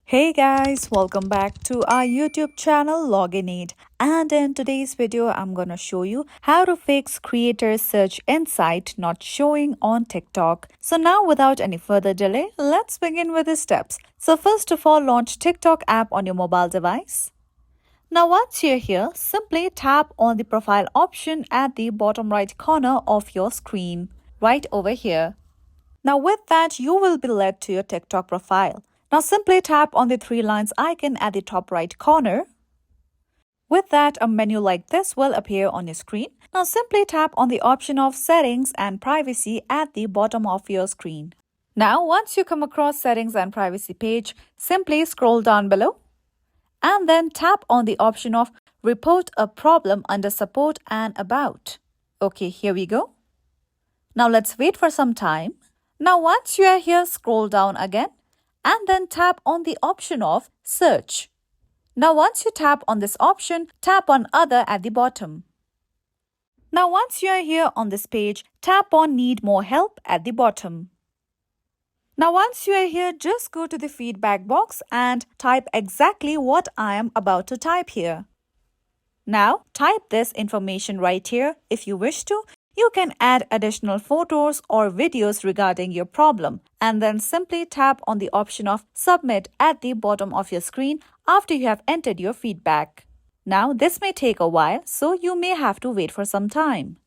Hey guys, welcome back to our YouTube channel Login8, and in today's video I'm gonna show you how to fix creator search insight not showing on TikTok. So now without any further delay, let's begin with the steps. So first of all, launch TikTok app on your mobile device. Now once you're here, simply tap on the profile option at the bottom right corner of your screen, right over here. Now with that, you will be led to your TikTok profile. Now simply tap on the three lines icon at the top right corner. With that, a menu like this will appear on your screen. Now simply tap on the option of settings and privacy at the bottom of your screen. Now once you come across settings and privacy page, simply scroll down below and then tap on the option of report a problem under support and about. Okay, here we go. Now let's wait for some time. Now once you are here, scroll down again and then tap on the option of search. Now once you tap on this option, tap on other at the bottom. Now once you are here on this page, tap on need more help at the bottom. Now once you are here, just go to the feedback box and type exactly what I am about to type here. Now type this information right here. If you wish to, you can add additional photos or videos regarding your problem and then simply tap on the option of submit at the bottom of your screen after you have entered your feedback. Now this may take a while, so you may have to wait for some time.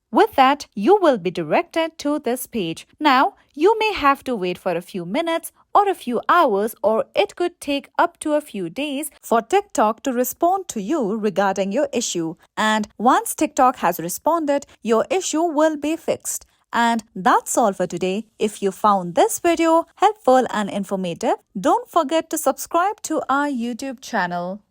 With that, you will be directed to this page. Now, you may have to wait for a few minutes or a few hours, or it could take up to a few days for TikTok to respond to you regarding your issue. And once TikTok has responded, your issue will be fixed. And that's all for today. If you found this video helpful and informative, don't forget to subscribe to our YouTube channel.